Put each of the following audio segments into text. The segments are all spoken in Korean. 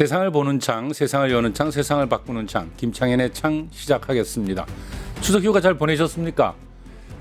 세상을 보는 창, 세상을 여는 창, 세상을 바꾸는 창, 김창현의 창 시작하겠습니다. 추석 휴가 잘 보내셨습니까?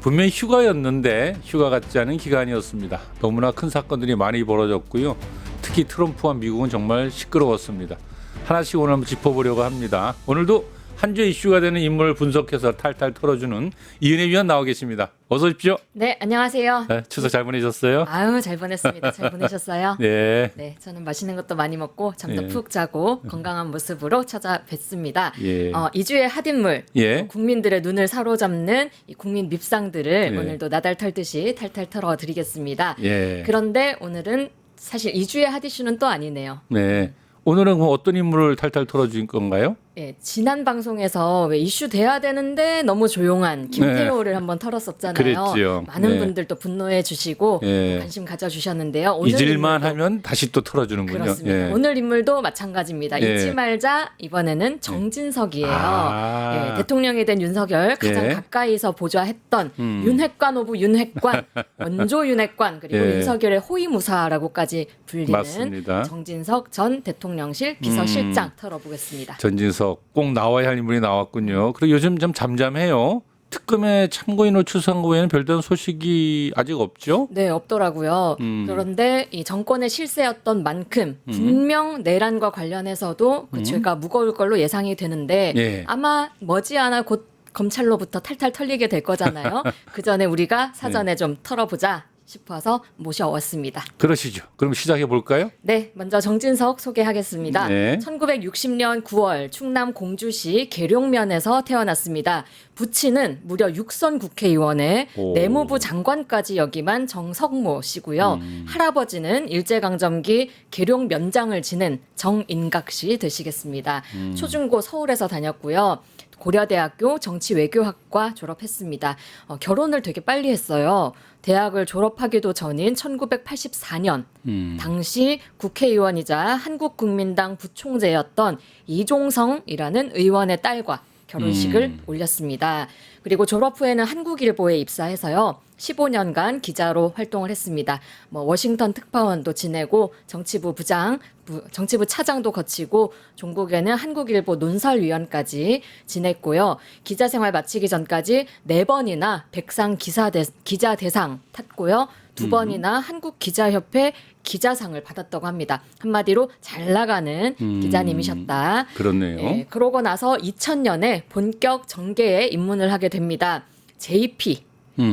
분명히 휴가였는데 휴가 같지 않은 기간이었습니다. 너무나 큰 사건들이 많이 벌어졌고요. 특히 트럼프와 미국은 정말 시끄러웠습니다. 하나씩 오늘 한번 짚어보려고 합니다. 오늘도 한 주의 이슈가 되는 인물을 분석해서 탈탈 털어주는 이은혜 위원 나와 계십니다. 어서 오십시오. 네, 안녕하세요. 네, 추석 잘 보내셨어요? 아유, 잘 보냈습니다. 잘 보내셨어요? 네. 네, 저는 맛있는 것도 많이 먹고 잠도 예. 푹 자고 건강한 모습으로 찾아뵙습니다. 예. 2주의 핫인물, 예. 국민들의 눈을 사로잡는 이 국민 밉상들을 예. 오늘도 나달 털듯이 탈탈 털어드리겠습니다. 예. 그런데 오늘은 사실 2주의 핫 이슈는 또 아니네요. 네. 오늘은 그럼 어떤 인물을 탈탈 털어줄 건가요? 예, 지난 방송에서 왜 이슈 돼야 되는데 너무 조용한 김태호를 한번 털었었잖아요. 그랬죠. 많은 네. 분들 또 분노해 주시고 예. 관심 가져주셨는데요. 오늘 잊을만 인물도 하면 다시 또 털어주는군요. 그렇습니다. 예. 오늘 인물도 마찬가지입니다. 예. 잊지 말자. 이번에는 정진석이에요. 아. 예, 대통령이 된 윤석열 가장 예. 가까이서 보좌했던 윤핵관 오브 윤핵관, 원조 윤핵관 그리고 예. 윤석열의 호위무사라고까지 불리는 맞습니다. 정진석 전 대통령실 비서실장 털어보겠습니다. 전진석 꼭 나와야 할 인물이 나왔군요. 그리고 요즘 좀 잠잠해요. 특검의 참고인으로 출석한 외에는 별다른 소식이 아직 없죠? 네, 없더라고요. 그런데 이 정권의 실세였던 만큼 분명 내란과 관련해서도 그 죄가 무거울 걸로 예상이 되는데 예. 아마 머지않아 곧 검찰로부터 탈탈 털리게 될 거잖아요. 그 전에 우리가 사전에 좀 털어보자 싶어서 모셔왔습니다. 그러시죠. 그럼 시작해 볼까요? 네, 먼저 정진석 소개하겠습니다. 네. 1960년 9월 충남 공주시 계룡면에서 태어났습니다. 부친은 무려 6선 국회의원에 오. 내무부 장관까지 역임한 정석모 씨고요. 할아버지는 일제강점기 계룡면장을 지낸 정인각 씨 되시겠습니다. 초중고 서울에서 다녔고요. 고려대학교 정치외교학과 졸업했습니다. 결혼을 되게 빨리 했어요. 대학을 졸업하기도 전인 1984년 당시 국회의원이자 한국국민당 부총재였던 이종성이라는 의원의 딸과 결혼식을 올렸습니다. 그리고 졸업 후에는 한국일보에 입사해서요. 15년간 기자로 활동을 했습니다. 워싱턴 특파원도 지내고 정치부 차장도 거치고 종국에는 한국일보 논설위원까지 지냈고요. 기자 생활 마치기 전까지 4번이나 백상 기자 대상 탔고요. 2번이나 한국기자협회 기자상을 받았다고 합니다. 한마디로 잘 나가는 기자님이셨다. 그렇네요. 예, 그러고 나서 2000년에 본격 정계에 입문을 하게 됩니다. JP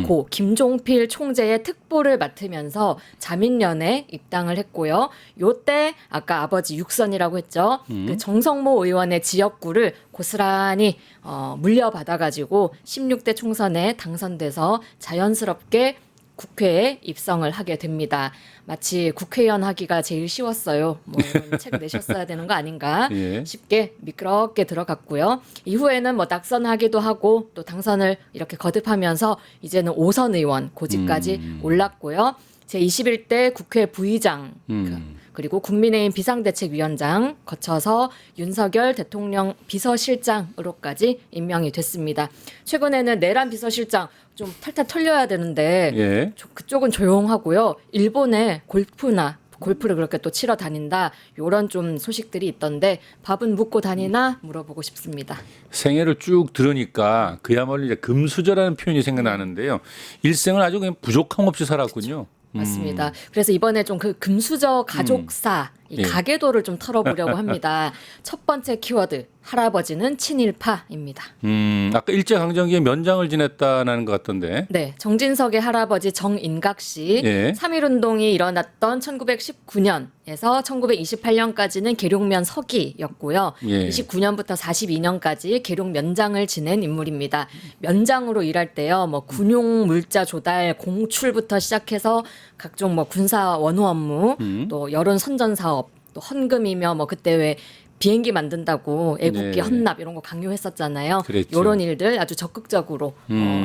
고 김종필 총재의 특보를 맡으면서 자민련에 입당을 했고요. 요때 아까 아버지 육선이라고 했죠. 그 정성모 의원의 지역구를 고스란히 물려받아가지고 16대 총선에 당선돼서 자연스럽게 국회에 입성을 하게 됩니다. 마치 국회의원 하기가 제일 쉬웠어요. 이런 책 내셨어야 되는 거 아닌가 예. 쉽게 미끄럽게 들어갔고요. 이후에는 낙선하기도 하고 또 당선을 이렇게 거듭하면서 이제는 5선 의원 고직까지 올랐고요. 제21대 국회 부의장 그리고 국민의힘 비상대책위원장 거쳐서 윤석열 대통령 비서실장으로까지 임명이 됐습니다. 최근에는 내란 비서실장 좀 탈탈 털려야 되는데 예. 그쪽은 조용하고요. 일본에 골프를 그렇게 또 치러 다닌다. 이런 좀 소식들이 있던데 밥은 묵고 다니나 물어보고 싶습니다. 생애를 쭉 들으니까 그야말로 이제 금수저라는 표현이 생각나는데요. 일생을 아주 그냥 부족함 없이 살았군요. 맞습니다. 그래서 이번에 좀 그 금수저 가족사 이 예. 가계도를 좀 털어보려고 합니다. 첫 번째 키워드 할아버지는 친일파입니다. 아까 일제강점기에 면장을 지냈다는 것 같던데. 네, 정진석의 할아버지 정인각 씨 예. 3.1운동이 일어났던 1919년에서 1928년까지는 계룡면 서기였고요. 예. 29년부터 42년까지 계룡면장을 지낸 인물입니다. 면장으로 일할 때요, 군용 물자 조달, 공출부터 시작해서 각종 군사 원호 업무, 또 여론 선전 사업, 또 헌금이며 그때 왜 비행기 만든다고 애국기 네. 헌납 이런 거 강요했었잖아요. 그랬죠. 이런 일들 아주 적극적으로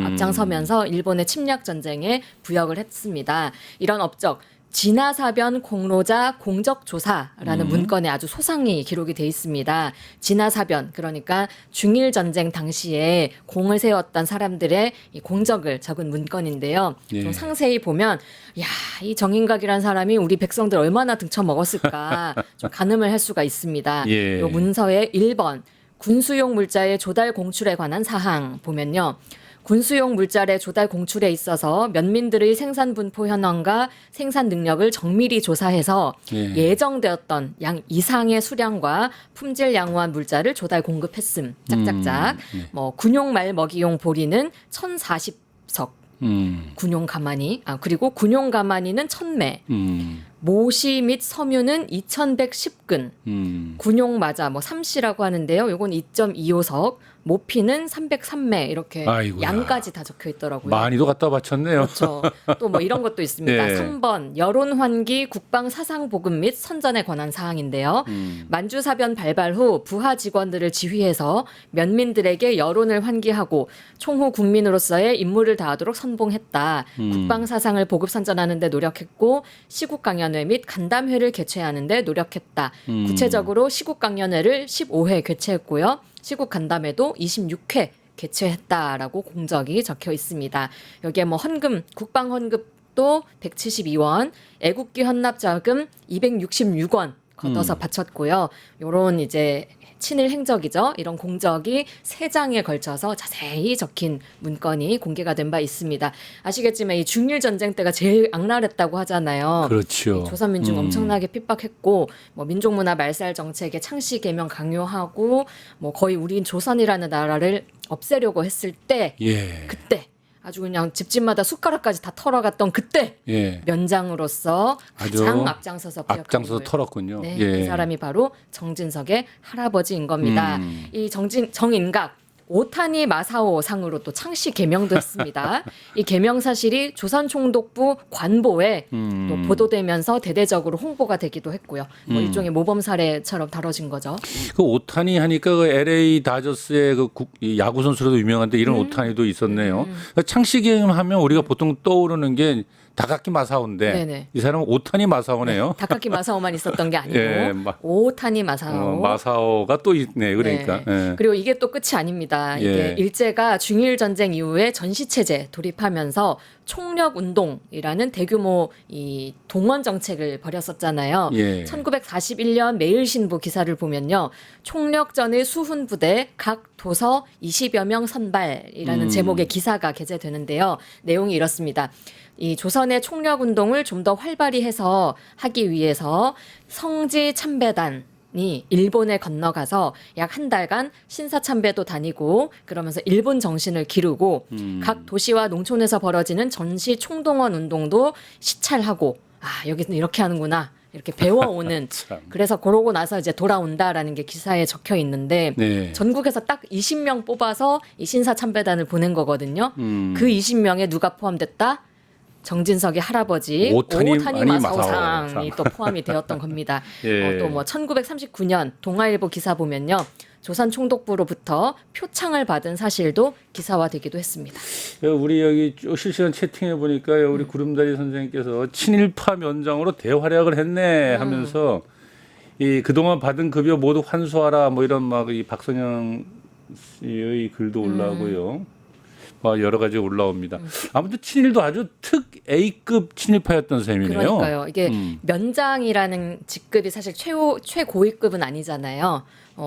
앞장서면서 일본의 침략 전쟁에 부역을 했습니다. 이런 업적 진화사변 공로자 공적조사라는 문건에 아주 소상히 기록이 돼 있습니다. 진화사변, 그러니까 중일전쟁 당시에 공을 세웠던 사람들의 이 공적을 적은 문건인데요. 예. 좀 상세히 보면 야, 이 정인각이라는 사람이 우리 백성들 얼마나 등쳐먹었을까 좀 가늠을 할 수가 있습니다. 예. 이 문서의 1번 군수용 물자의 조달 공출에 관한 사항 보면요. 군수용 물자의 조달 공출에 있어서 면민들의 생산 분포 현황과 생산 능력을 정밀히 조사해서 예. 예정되었던 양 이상의 수량과 품질 양호한 물자를 조달 공급했음. 짝짝짝. 뭐 군용 말 먹이용 보리는 1,040석. 군용 가마니. 그리고 군용 가마니는 1,000매. 모시 및 섬유는 2,110근. 군용 마자 뭐 삼시라고 하는데요. 요건 2.25석. 모피는 303매 이렇게 아이고야. 양까지 다 적혀 있더라고요. 많이도 갖다 바쳤네요. 그렇죠. 또 뭐 이런 것도 있습니다. 예. 3번 여론 환기 국방 사상 보급 및 선전에 관한 사항인데요. 만주사변 발발 후 부하 직원들을 지휘해서 면민들에게 여론을 환기하고 총후 국민으로서의 임무를 다하도록 선봉했다. 국방 사상을 보급 선전하는 데 노력했고 시국 강연회 및 간담회를 개최하는 데 노력했다. 구체적으로 시국 강연회를 15회 개최했고요. 시국 간담회도 26회 개최했다라고 공적이 적혀 있습니다. 여기에 뭐 헌금, 국방 헌금도 172원, 애국기 헌납 자금 266원 걷어서 바쳤고요. 요런 이제 친일 행적이죠. 이런 공적이 3장에 걸쳐서 자세히 적힌 문건이 공개가 된 바 있습니다. 아시겠지만 이 중일 전쟁 때가 제일 악랄했다고 하잖아요. 그렇죠. 조선민중 엄청나게 핍박했고 뭐 민족문화 말살 정책의 창씨 개명 강요하고 뭐 거의 우린 조선이라는 나라를 없애려고 했을 때 예. 그때 아주 그냥 집집마다 숟가락까지 다 털어갔던 그때 예. 면장으로서 아주 가장 앞장서서 부역한 앞장서서 인물. 털었군요. 네, 예. 그 사람이 바로 정진석의 할아버지인 겁니다. 이 정인각 오타니 마사오 상으로 또 창씨 개명도 했습니다. 이 개명 사실이 조선총독부 관보에 또 보도되면서 대대적으로 홍보가 되기도 했고요. 뭐 일종의 모범 사례처럼 다뤄진 거죠. 그 오타니 하니까 그 LA 다저스의 이 야구 선수로도 유명한데 이런 오타니도 있었네요. 그러니까 창씨개명 하면 우리가 보통 떠오르는 게 다카키 마사오인데 네네. 이 사람은 오타니 마사오네요. 다카키 마사오만 있었던 게 아니고 예, 오타니 마사오. 마사오가 또 있네. 그러니까. 네. 예. 그리고 이게 또 끝이 아닙니다. 이게 예. 일제가 중일 전쟁 이후에 전시 체제 돌입하면서 총력 운동이라는 대규모 이 동원 정책을 벌였었잖아요. 예. 1941년 매일신보 기사를 보면요. 총력전의 수훈 부대 각 도서 20여 명 선발이라는 제목의 기사가 게재되는데요. 내용이 이렇습니다. 이 조선의 총력 운동을 좀 더 활발히 해서 하기 위해서 성지 참배단이 일본에 건너가서 약 한 달간 신사참배도 다니고 그러면서 일본 정신을 기르고 각 도시와 농촌에서 벌어지는 전시 총동원 운동도 시찰하고 여기는 이렇게 하는구나. 이렇게 배워오는 참. 그래서 그러고 나서 이제 돌아온다라는 게 기사에 적혀 있는데 네. 전국에서 딱 20명 뽑아서 이 신사참배단을 보낸 거거든요. 그 20명에 누가 포함됐다? 정진석의 할아버지 오타니 마사오상이 또 포함이 되었던 겁니다. 예. 또 뭐 1939년 동아일보 기사 보면요. 조선 총독부로부터 표창을 받은 사실도 기사화되기도 했습니다. 우리 여기 쭉 실시간 채팅해 보니까 우리 구름다리 선생님께서 친일파 면장으로 대활약을 했네 하면서 이 그동안 받은 급여 모두 환수하라 뭐 이런 막 이 박선영 씨의 글도 올라오고요. 여러 가지 올라옵니다. 아무튼 친일도 아주 특 A급 친일파였던 셈이네요. 그러니까요. 이게 면장이라는 직급이 사실 최고위급은 아니잖아요.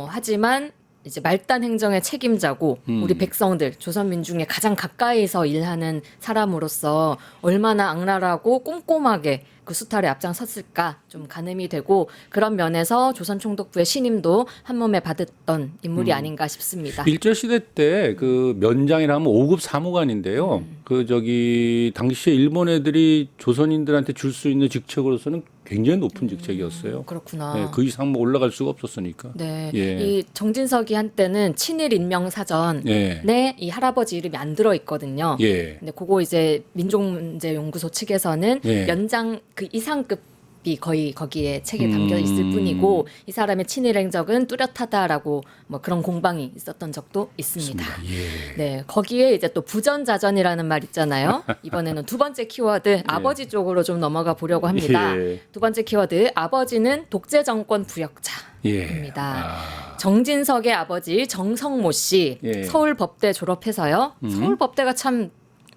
하지만 이제 말단 행정의 책임자고 우리 백성들 조선 민중에 가장 가까이서 일하는 사람으로서 얼마나 악랄하고 꼼꼼하게 그 수탈에 앞장섰을까 좀 가늠이 되고 그런 면에서 조선 총독부의 신임도 한 몸에 받았던 인물이 아닌가 싶습니다. 일제 시대 때 그 면장이라면 5급 사무관인데요. 그 저기 당시에 일본 애들이 조선인들한테 줄 수 있는 직책으로서는 굉장히 높은 직책이었어요. 그렇구나. 네, 그 이상 뭐 올라갈 수가 없었으니까. 네, 예. 이 정진석이 한때는 친일 인명 사전에 예. 이 할아버지 이름이 안 들어 있거든요. 예. 근데 그거 이제 민족문제연구소 측에서는 예. 면장 그 이상급 거의 거기에 책에 담겨 있을 뿐이고 이 사람의 친일 행적은 뚜렷하다라고 뭐 그런 공방이 있었던 적도 있습니다. 예. 네, 거기에 이제 또 부전자전이라는 말 있잖아요. 이번에는 두 번째 키워드 아버지 쪽으로 좀 넘어가 보려고 합니다. 예. 두 번째 키워드 아버지는 독재 정권 부역자입니다. 정진석의 아버지 정성모 씨 예. 서울법대 졸업해서요. 서울법대가 참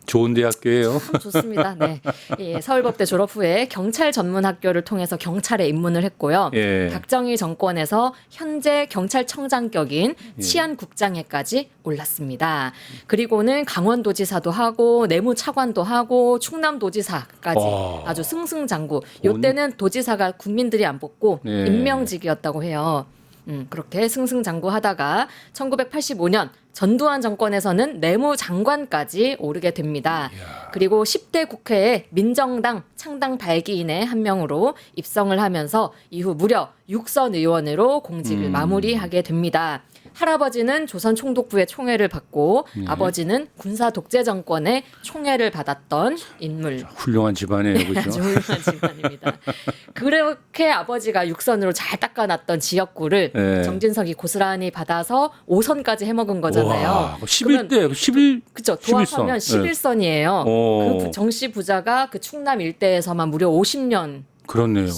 좋은 대학교예요. 좋습니다. 네. 예, 서울법대 졸업 후에 경찰 전문 학교를 통해서 경찰에 입문을 했고요. 예. 박정희 정권에서 현재 경찰청장격인 치안국장에까지 올랐습니다. 그리고는 강원도지사도 하고 내무차관도 하고 충남도지사까지 와. 아주 승승장구. 요때는 도지사가 국민들이 안 뽑고 예. 임명직이었다고 해요. 그렇게 승승장구하다가 1985년 전두환 정권에서는 내무장관까지 오르게 됩니다. 그리고 10대 국회에 민정당 창당 발기인의 한 명으로 입성을 하면서 이후 무려 6선 의원으로 공직을 마무리하게 됩니다. 할아버지는 조선 총독부의 총애를 받고 아버지는 군사 독재 정권의 총애를 받았던 인물. 훌륭한 집안이에요, 그렇죠? 아주 훌륭한 집안입니다. 그렇게 아버지가 6선으로 잘 닦아놨던 지역구를 네. 정진석이 고스란히 받아서 5선까지 해먹은 거잖아요. 와, 11대 11 그렇죠. 도합하면 11선. 11선이에요. 오. 그 정씨 부자가 그 충남 일대에서만 무려 50년씩 그렇네요.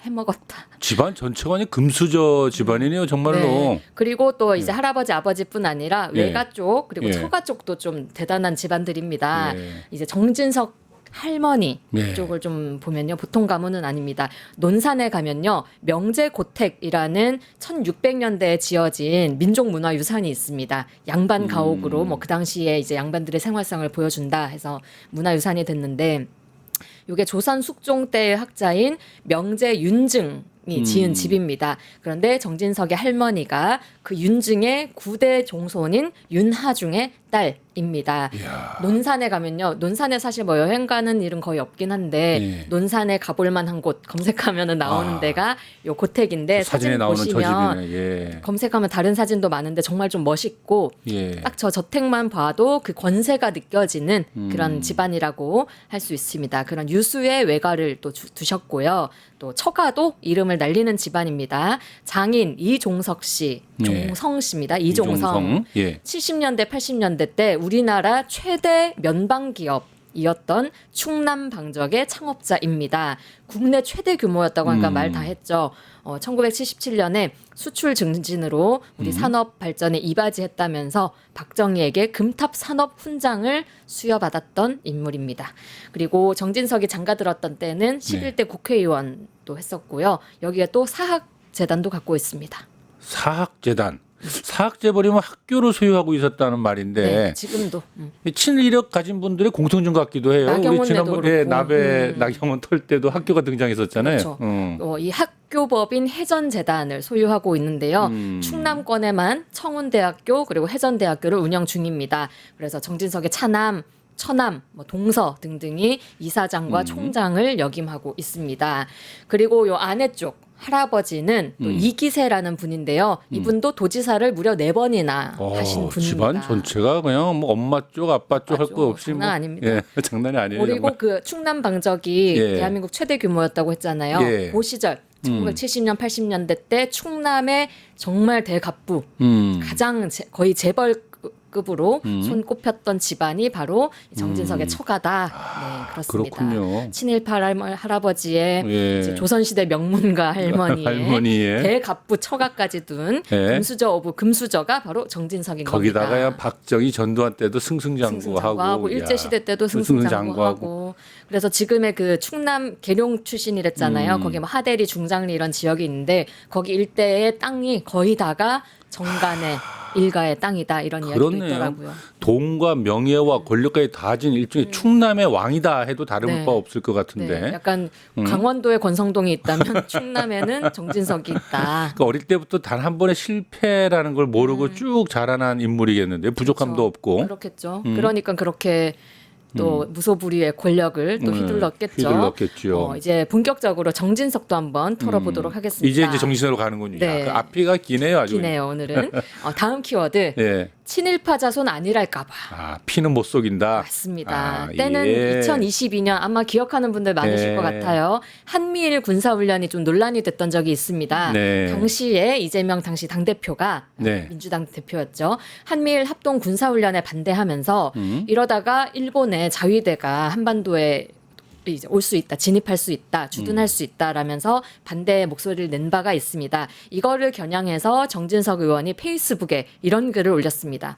해먹었다. 집안 전체가 아니 금수저 집안이네요, 정말로. 네. 그리고 또 이제 할아버지 아버지뿐 아니라 예. 외가 쪽 그리고 예. 처가 쪽도 좀 대단한 집안들입니다. 예. 이제 정진석 할머니 예. 쪽을 좀 보면요. 보통 가문은 아닙니다. 논산에 가면요. 명제고택이라는 1600년대에 지어진 민족문화유산이 있습니다. 양반 가옥으로 뭐 그 당시에 이제 양반들의 생활상을 보여준다 해서 문화유산이 됐는데 이게 조선 숙종 때의 학자인 명제 윤증이 지은 집입니다. 그런데 정진석의 할머니가 그 윤증의 9대 종손인 윤하중의 딸입니다. 논산에 가면요. 논산에 사실 뭐 여행 가는 일은 거의 없긴 한데 예. 논산에 가볼 만한 곳 검색하면은 나오는 데가 요 고택인데 사진에 사진 나오는 보시면 저 집이네. 예. 검색하면 다른 사진도 많은데 정말 좀 멋있고 예. 딱 저 저택만 봐도 그 권세가 느껴지는 그런 집안이라고 할 수 있습니다. 그런 유수의 외가를 또 두셨고요. 또 처가도 이름을 날리는 집안입니다. 장인 이종석 씨, 예. 종성 씨입니다. 이종성. 예. 70년대, 80년대 때 우리나라 최대 면방 기업이었던 충남방적의 창업자입니다. 국내 최대 규모였다고 하니까 말 다 했죠. 1977년에 수출 증진으로 우리 산업 발전에 이바지했다면서 박정희에게 금탑 산업 훈장을 수여받았던 인물입니다. 그리고 정진석이 장가들었던 때는 11대 국회의원도 했었고요. 여기에 또 사학재단도 갖고 있습니다. 사학재단. 사학재 버리면 학교를 소유하고 있었다는 말인데 네, 지금도. 친이력 가진 분들의 공통점 같기도 해요. 나경원 우리 지난번에 내도 그렇고. 나베 나경원 털 때도 학교가 등장했었잖아요. 그렇죠. 이 학교법인 해전재단을 소유하고 있는데요. 충남권에만 청운대학교 그리고 해전대학교를 운영 중입니다. 그래서 정진석의 차남, 처남, 뭐 동서 등등이 이사장과 총장을 역임하고 있습니다. 그리고 요 아내 쪽 할아버지는 또 이기세라는 분인데요. 이분도 도지사를 무려 4번이나 하신 분입니다. 집안 전체가 그냥 뭐 엄마 쪽, 아빠 쪽 할 거 없이 장난 뭐, 아닙니다. 예, 장난이 아니에요. 그리고 정말. 그 충남 방적이 예. 대한민국 최대 규모였다고 했잖아요. 예. 그 시절 1970년, 80년대 때 충남의 정말 대갑부, 가장 거의 재벌급으로 손꼽혔던 집안이 바로 정진석의 처가다. 네, 그렇습니다. 그렇군요. 친일파 할아버지의 예. 이제 조선시대 명문가 할머니의, 할머니의. 대갑부 처가까지 둔 예. 금수저 오브 금수저가 바로 정진석인 거기다가야 겁니다. 박정희 전두환 때도 승승장구하고 승승장구하고 일제 시대 때도 승승장구하고 그래서 지금의 그 충남 계룡 출신이랬잖아요. 거기 뭐 하대리, 중장리 이런 지역이 있는데 거기 일대의 땅이 거의 다가 정간의 일가의 땅이다 이런 이야기도 그렇네요. 있더라고요. 돈과 명예와 권력까지 다 가진 일종의 충남의 왕이다 해도 다를 네. 바 없을 것 같은데. 네, 약간 강원도에 권성동이 있다면 충남에는 정진석이 있다. 그러니까 어릴 때부터 단 한 번의 실패라는 걸 모르고 쭉 자라난 인물이겠는데 부족함도 그렇죠. 없고. 그렇겠죠. 그러니까 그렇게 또 무소불위의 권력을 또 휘둘렀겠죠. 휘둘렀겠죠. 이제 본격적으로 정진석도 한번 털어보도록 하겠습니다. 이제 정신으로 가는군요. 네. 그 앞이가 기네요, 아주. 기네요 오늘은. 다음 키워드 예. 친일파 자손 아니랄까봐. 아, 피는 못 속인다. 맞습니다. 아, 때는 예. 2022년 아마 기억하는 분들 많으실 네. 것 같아요. 한미일 군사훈련이 좀 논란이 됐던 적이 있습니다. 네. 당시에 이재명 당시 당대표가 네. 민주당 대표였죠. 한미일 합동 군사훈련에 반대하면서 이러다가 일본의 자위대가 한반도에 이제 올 수 있다, 진입할 수 있다, 주둔할 수 있다라면서 반대 목소리를 낸 바가 있습니다. 이거를 겨냥해서 정진석 의원이 페이스북에 이런 글을 올렸습니다.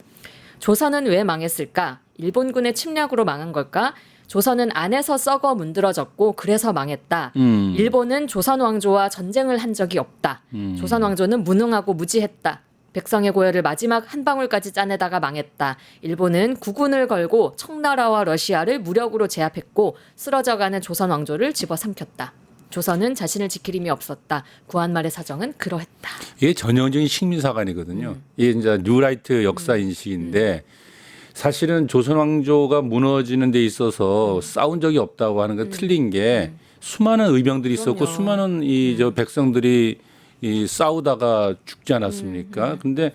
조선은 왜 망했을까? 일본군의 침략으로 망한 걸까? 조선은 안에서 썩어 문드러졌고 그래서 망했다. 일본은 조선 왕조와 전쟁을 한 적이 없다. 조선 왕조는 무능하고 무지했다. 백성의 고열을 마지막 한 방울까지 짜내다가 망했다. 일본은 국군을 걸고 청나라와 러시아를 무력으로 제압했고 쓰러져가는 조선 왕조를 집어삼켰다. 조선은 자신을 지킬 힘이 없었다. 구한말의 사정은 그러했다. 이게 전형적인 식민사관이거든요. 이게 이제 뉴라이트 역사 인식인데 사실은 조선 왕조가 무너지는 데 있어서 싸운 적이 없다고 하는 건 틀린 게 수많은 의병들이 있었고 그럼요. 수많은 이 저 백성들이 이 싸우다가 죽지 않았습니까? 근데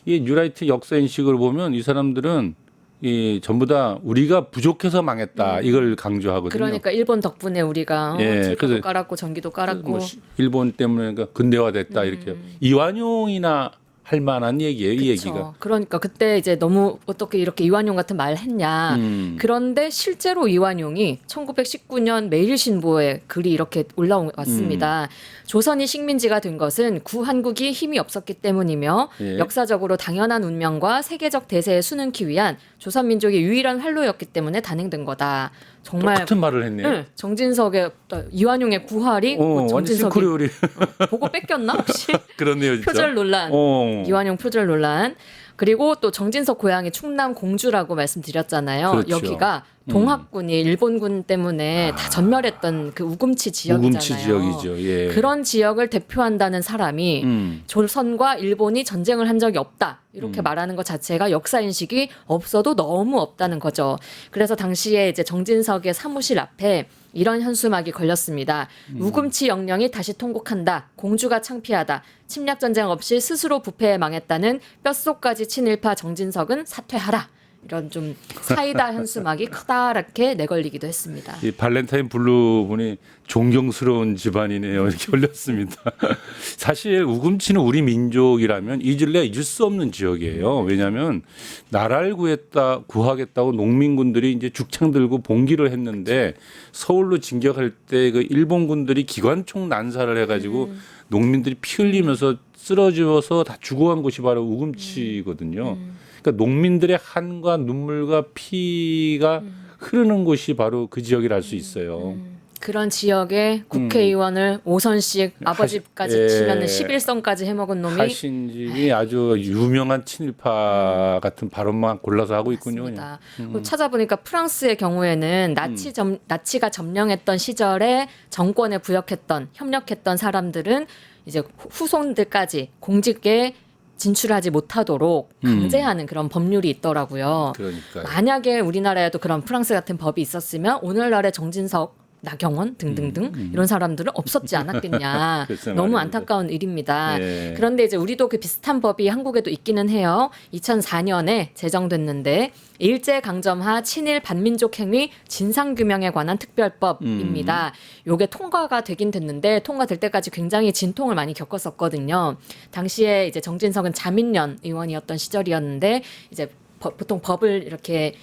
이 뉴라이트 역사 인식을 보면 이 사람들은 이 전부 다 우리가 부족해서 망했다 이걸 강조하거든요. 그러니까 일본 덕분에 우리가 예, 질서도 그래서 깔았고 전기도 깔았고 뭐 일본 때문에 그러니까 근대화됐다 이렇게 이완용이나 할 만한 얘기예요, 이 그쵸. 얘기가. 그러니까 그때 이제 너무 어떻게 이렇게 이완용 같은 말 했냐. 그런데 실제로 이완용이 1919년 매일신보에 글이 이렇게 올라왔습니다. 조선이 식민지가 된 것은 구한국이 힘이 없었기 때문이며 예. 역사적으로 당연한 운명과 세계적 대세에 수능키 위한 조선 민족의 유일한 활로였기 때문에 단행된 거다. 정말 똑같은 말을 했네요. 응, 정진석의 이완용의 구할이 완전 정진석이 싱크로율이 보고 뺏겼나 혹시? 그렇네요, 진짜. 표절 논란. 이완용 표절 논란. 그리고 또 정진석 고향이 충남 공주라고 말씀드렸잖아요. 그렇죠. 여기가 동학군이 일본군 때문에 다 전멸했던 그 우금치 지역이잖아요. 우금치 지역이죠. 예. 그런 지역을 대표한다는 사람이 조선과 일본이 전쟁을 한 적이 없다. 이렇게 말하는 것 자체가 역사 인식이 없어도 너무 없다는 거죠. 그래서 당시에 이제 정진석의 사무실 앞에 이런 현수막이 걸렸습니다. 우금치 영령이 다시 통곡한다. 공주가 창피하다. 침략 전쟁 없이 스스로 부패에 망했다는 뼛속까지 친일파 정진석은 사퇴하라. 이런 좀 사이다 현수막이 커다랗게 내걸리기도 했습니다. 이 발렌타인 블루 분이 존경스러운 집안이네요. 이렇게 올렸습니다. 사실 우금치는 우리 민족이라면 잊을 수 없는 지역이에요. 왜냐하면 나라를 구하겠다고 농민군들이 이제 죽창 들고 봉기를 했는데 서울로 진격할 때 그 일본군들이 기관총 난사를 해가지고 농민들이 피 흘리면서 쓰러져서 다 죽어간 곳이 바로 우금치거든요. 그러니까 농민들의 한과 눈물과 피가 흐르는 곳이 바로 그 지역이라 할 수 있어요. 그런 지역에 국회의원을 5선씩 아버지까지 예. 치면 11선까지 해먹은 놈이 하신 집이 아주 유명한 친일파 같은 발언만 골라서 하고 있군요. 그냥. 맞습니다. 찾아보니까 프랑스의 경우에는 나치가 점령했던 시절에 정권에 협력했던 사람들은 이제 후손들까지 공직에 진출하지 못하도록 강제하는 그런 법률이 있더라고요. 그러니까요. 만약에 우리나라에도 그런 프랑스 같은 법이 있었으면 오늘날의 정진석, 나경원 등등등 이런 사람들은 없었지 않았겠냐. 글쎄 너무 말입니다. 안타까운 일입니다. 예. 그런데 이제 우리도 그 비슷한 법이 한국에도 있기는 해요. 2004년에 제정됐는데 일제강점하 친일 반민족 행위 진상규명에 관한 특별법입니다. 요게 통과가 되긴 됐는데 통과될 때까지 굉장히 진통을 많이 겪었었거든요. 당시에 이제 정진석은 자민련 의원이었던 시절이었는데 이제 보통 법을 이렇게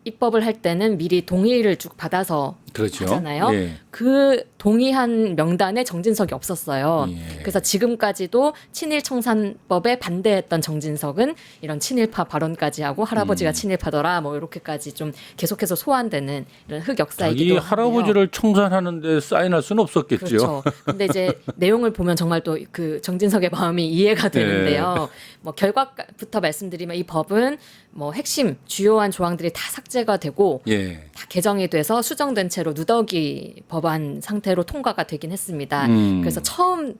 입법을 할 때는 미리 동의를 쭉 받아서 그렇죠. 하잖아요. 예. 그 동의한 명단에 정진석이 없었어요. 예. 그래서 지금까지도 친일 청산법에 반대했던 정진석은 이런 친일파 발언까지 하고 할아버지가 친일파더라 뭐 이렇게까지 좀 계속해서 소환되는 이런 흑역사이기도 자기 한데요. 할아버지를 청산하는데 사인할 수는 없었겠죠. 그렇죠. 근데 이제 내용을 보면 정말 또 그 정진석의 마음이 이해가 되는데요. 뭐 결과부터 말씀드리면 이 법은 뭐 핵심 주요한 조항들이 다 삭제가 되고 예. 다 개정이 돼서 수정된 채로 누더기 법안 상태로 통과가 되긴 했습니다. 그래서 처음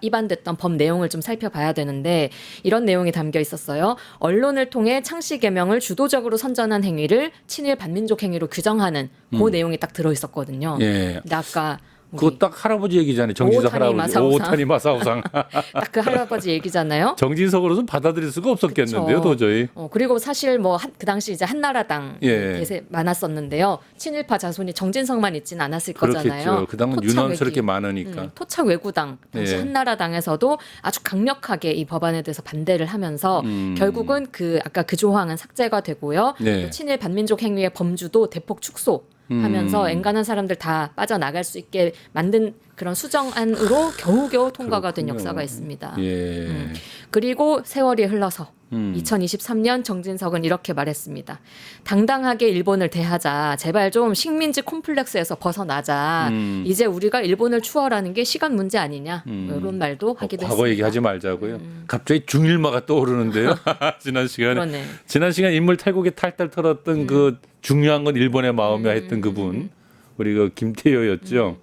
입안됐던 법 내용을 좀 살펴봐야 되는데 이런 내용이 담겨 있었어요. 언론을 통해 창씨 계명을 주도적으로 선전한 행위를 친일 반민족 행위로 규정하는 그 내용이 딱 들어 있었거든요. 예. 근데 아까 그거 딱 할아버지 얘기잖아요. 정진석 오타니 할아버지. 마사오상. 오타니 마사오상. 딱 그 할아버지 얘기잖아요. 정진석으로는 받아들일 수가 없었겠는데요, 그쵸. 도저히. 그리고 사실 뭐 그 당시 이제 한나라당 예. 대세 많았었는데요. 친일파 자손이 정진석만 있지는 않았을 거잖아요. 그렇겠죠. 그 당은 토착 유난스럽게 외기. 많으니까. 토착 외구당 당시 예. 한나라당에서도 아주 강력하게 이 법안에 대해서 반대를 하면서 결국은 그 아까 그 조항은 삭제가 되고요. 네. 또 친일 반민족 행위의 범주도 대폭 축소하면서 엔간한 사람들 다 빠져나갈 수 있게 만든 그런 수정안으로 겨우겨우 통과가 된 그렇군요. 역사가 있습니다. 예. 그리고 세월이 흘러서 2023년 정진석은 이렇게 말했습니다. 당당하게 일본을 대하자. 제발 좀 식민지 콤플렉스에서 벗어나자. 이제 우리가 일본을 추월하는 게 시간 문제 아니냐. 뭐 이런 말도 하기도 과거 했습니다. 얘기하지 말자고요. 갑자기 중일마가 떠오르는데요. 지난 시간에. 그러네. 지난 시간 인물 탈곡에 탈탈 털었던 그 중요한 건 일본의 마음이야 했던 그분. 우리 그 김태효였죠.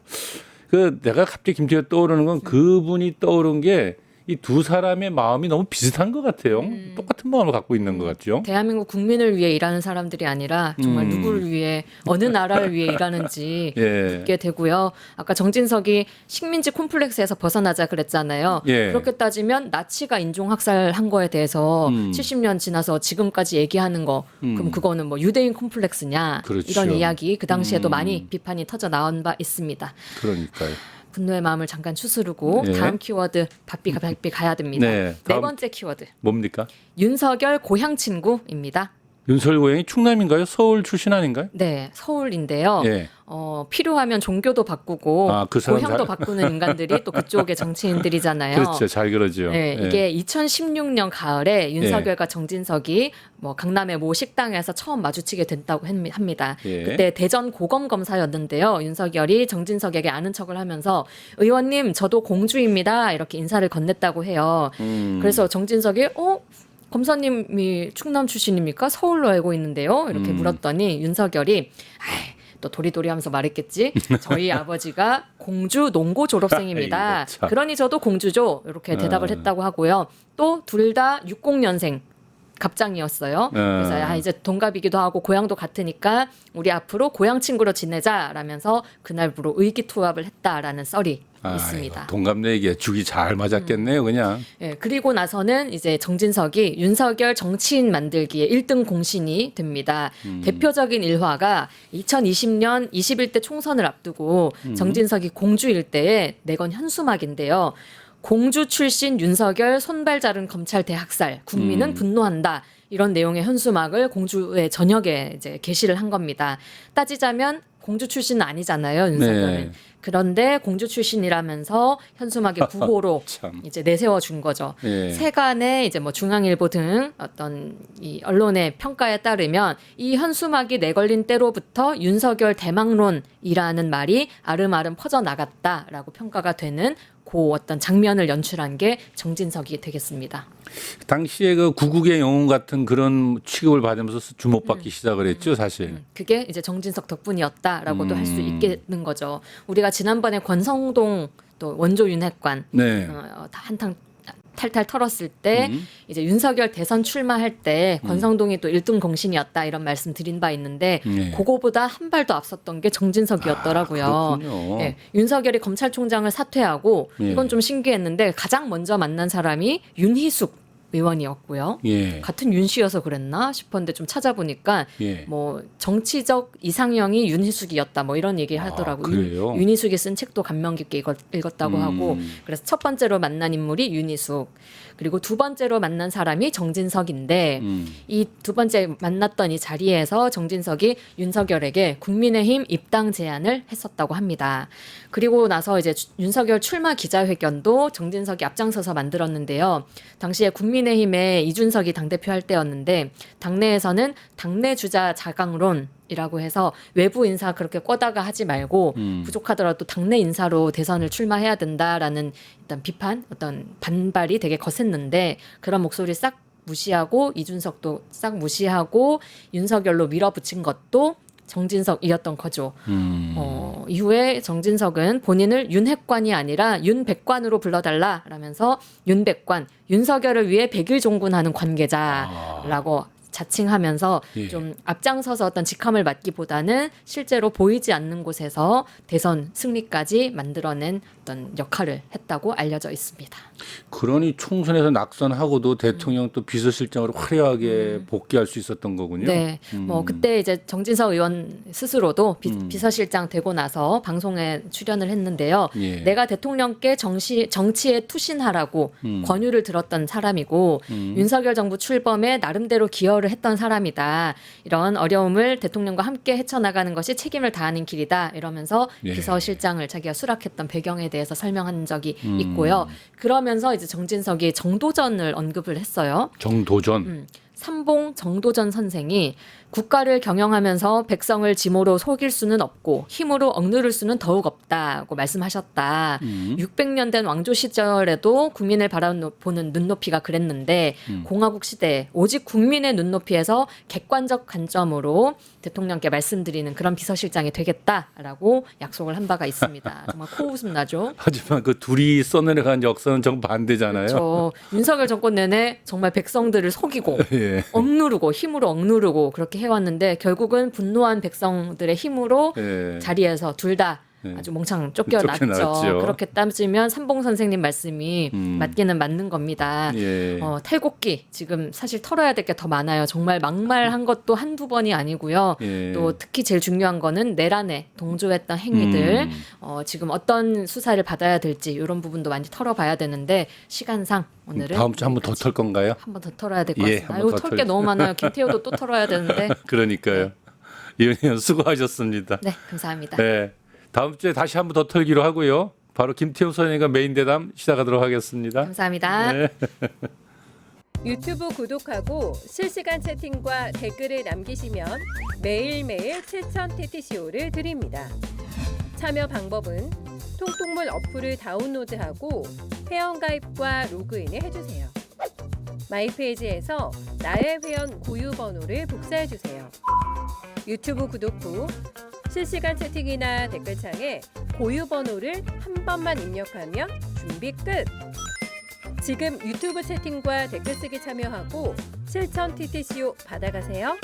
그 내가 갑자기 김태효 떠오르는 건 그분이 떠오른 게 이 두 사람의 마음이 너무 비슷한 것 같아요. 똑같은 마음을 갖고 있는 것 같죠. 대한민국 국민을 위해 일하는 사람들이 아니라 정말 누구를 위해 어느 나라를 위해 일하는지 예. 묻게 되고요. 아까 정진석이 식민지 콤플렉스에서 벗어나자 그랬잖아요. 예. 그렇게 따지면 나치가 인종학살한 거에 대해서 70년 지나서 지금까지 얘기하는 거 그럼 그거는 뭐 유대인 콤플렉스냐 그렇죠. 이런 이야기 그 당시에도 많이 비판이 터져 나온 바 있습니다. 그러니까요. 분노의 마음을 잠깐 추스르고 예. 다음 키워드 바삐 가야 됩니다. 네, 네 다음- 번째 키워드 뭡니까? 윤석열 고향 친구입니다. 윤석열 고향이 충남인가요? 서울 출신 아닌가요? 네, 서울인데요. 예. 필요하면 종교도 바꾸고 아, 그 사람 고향도 잘- 바꾸는 인간들이 또 그쪽의 정치인들이잖아요. 그렇죠. 잘 그러죠. 네, 예. 이게 2016년 가을에 윤석열과 정진석이 뭐 강남의 모 식당에서 처음 마주치게 된다고 합니다. 예. 그때 대전 고검 검사였는데요. 윤석열이 정진석에게 아는 척을 하면서 의원님 저도 공주입니다 이렇게 인사를 건넸다고 해요. 그래서 정진석이 검사님이 충남 출신입니까? 서울로 알고 있는데요. 이렇게 물었더니 윤석열이 또 도리도리하면서 말했겠지. 저희 아버지가 공주 농고 졸업생입니다. 아이고, 참. 그러니 저도 공주죠. 이렇게 대답을 했다고 하고요. 또 둘 다 60년생 갑장이었어요. 그래서 이제 동갑이기도 하고 고향도 같으니까 우리 앞으로 고향 친구로 지내자라면서 그날부로 의기투합을 했다라는 썰이 있습니다. 동갑내 얘기에 죽이 잘 맞았겠네요, 그냥. 예, 그리고 나서는 이제 정진석이 윤석열 정치인 만들기에 1등 공신이 됩니다. 대표적인 일화가 2020년 21대 총선을 앞두고 정진석이 공주일 때에 내건 현수막인데요. 공주 출신 윤석열 손발 자른 검찰 대학살 국민은 분노한다. 이런 내용의 현수막을 공주의 저녁에 이제 게시를 한 겁니다. 따지자면 공주 출신은 아니잖아요, 윤석열은. 네. 그런데 공주 출신이라면서 현수막에 구호로 참. 이제 내세워 준 거죠. 예. 세간의 이제 뭐 중앙일보 등 어떤 이 언론의 평가에 따르면 이 현수막이 내걸린 때로부터 윤석열 대망론이라는 말이 아름아름 퍼져 나갔다라고 평가가 되는 그 어떤 장면을 연출한 게 정진석이 되겠습니다. 당시에 그 구국의 영웅 같은 그런 취급을 받으면서 주목받기 시작을 했죠, 사실. 그게 이제 정진석 덕분이었다라고도 할 수 있겠는 거죠. 우리가 지난번에 권성동 또 원조 윤핵관 네. 다 한탕 탈탈 털었을 때 이제 윤석열 대선 출마할 때 권성동이 또 1등 공신이었다 이런 말씀 드린 바 있는데 네. 그거보다 한 발도 앞섰던 게 정진석이었더라고요. 그렇군요. 예, 윤석열이 검찰총장을 사퇴하고 예. 이건 좀 신기했는데 가장 먼저 만난 사람이 윤희숙 의원이었고요. 예. 같은 윤 씨여서 그랬나 싶었는데 좀 찾아보니까 예. 뭐 정치적 이상형이 윤희숙이었다 뭐 이런 얘기 하더라고요. 그래요? 윤희숙이 쓴 책도 감명 깊게 읽었다고 하고 그래서 첫 번째로 만난 인물이 윤희숙 그리고 두 번째로 만난 사람이 정진석인데 이 두 번째 만났던 이 자리에서 정진석이 윤석열에게 국민의힘 입당 제안을 했었다고 합니다. 그리고 나서 이제 윤석열 출마 기자회견도 정진석이 앞장서서 만들었는데요. 당시에 국민의힘의 이준석이 당대표 할 때였는데 당내에서는 당내 주자 자강론이라고 해서 외부 인사 그렇게 꿔다가 하지 말고 부족하더라도 당내 인사로 대선을 출마해야 된다라는 일단 비판, 어떤 반발이 되게 거셌는데 그런 목소리 싹 무시하고 이준석도 싹 무시하고 윤석열로 밀어붙인 것도 정진석이었던 거죠. 이후에 정진석은 본인을 윤핵관이 아니라 윤백관으로 불러달라라면서 윤백관, 윤석열을 위해 백일 종군하는 관계자라고 자칭하면서 예. 좀 앞장서서 어떤 직함을 맡기보다는 실제로 보이지 않는 곳에서 대선 승리까지 만들어낸 어떤 역할을 했다고 알려져 있습니다. 그러니 총선에서 낙선하고도 대통령 또 비서실장으로 화려하게 복귀할 수 있었던 거군요. 네, 뭐 그때 이제 정진석 의원 스스로도 비서실장 되고 나서 방송에 출연을 했는데요. 예. 내가 대통령께 정치에 투신하라고 권유를 들었던 사람이고 윤석열 정부 출범에 나름대로 기여를 했던 사람이다. 이런 어려움을 대통령과 함께 헤쳐나가는 것이 책임을 다하는 길이다. 이러면서 예. 비서실장을 자기가 수락했던 배경에 대해서 설명한 적이 있고요. 그러면서 이제 정진석이 정도전을 언급을 했어요. 정도전. 삼봉 정도전 선생이 국가를 경영하면서 백성을 짐으로 속일 수는 없고 힘으로 억누를 수는 더욱 없다고 말씀하셨다. 600년 된 왕조 시절에도 국민을 바라보는 눈높이가 그랬는데 공화국 시대에 오직 국민의 눈높이에서 객관적 관점으로 대통령께 말씀드리는 그런 비서실장이 되겠다라고 약속을 한 바가 있습니다. 정말 코웃음 나죠. 하지만 그 둘이 써내려간 역사는 정반대잖아요. 그렇죠. 윤석열 정권 내내 정말 백성들을 속이고 예. 억누르고 힘으로 억누르고 그렇게 해왔는데 결국은 분노한 백성들의 힘으로 예. 자리에서 둘 다 아주 몽창 쫓겨났죠. 쫓겨났죠. 그렇게 따지면 삼봉 선생님 말씀이 맞기는 맞는 겁니다. 예. 탈곡기 지금 사실 털어야 될 게 더 많아요. 정말 막말한 것도 한두 번이 아니고요. 예. 또 특히 제일 중요한 거는 내란에 동조했던 행위들 지금 어떤 수사를 받아야 될지 이런 부분도 많이 털어봐야 되는데 시간상 오늘은 다음 주 한 번 더 털 건가요? 한 번 더 털어야 될 것 예, 같습니다. 한번 아유, 더 털 게 너무 많아요. 김태호도 또 털어야 되는데. 그러니까요. 이은희 의원 수고하셨습니다. 네, 감사합니다. 네. 다음 주에 다시 한 번 더 털기로 하고요. 바로 김태우 선생님과 메인 대담 시작하도록 하겠습니다. 감사합니다. 네. 유튜브 구독하고 실시간 채팅과 댓글을 남기시면 매일매일 실천 TTCO를 드립니다. 참여 방법은 통통물 어플을 다운로드하고 회원가입과 로그인을 해주세요. 마이페이지에서 나의 회원 고유 번호를 복사해주세요. 유튜브 구독 후 실시간 채팅이나 댓글창에 고유 번호를 한 번만 입력하면 준비 끝! 지금 유튜브 채팅과 댓글 쓰기 참여하고 실천 TTCO 받아가세요.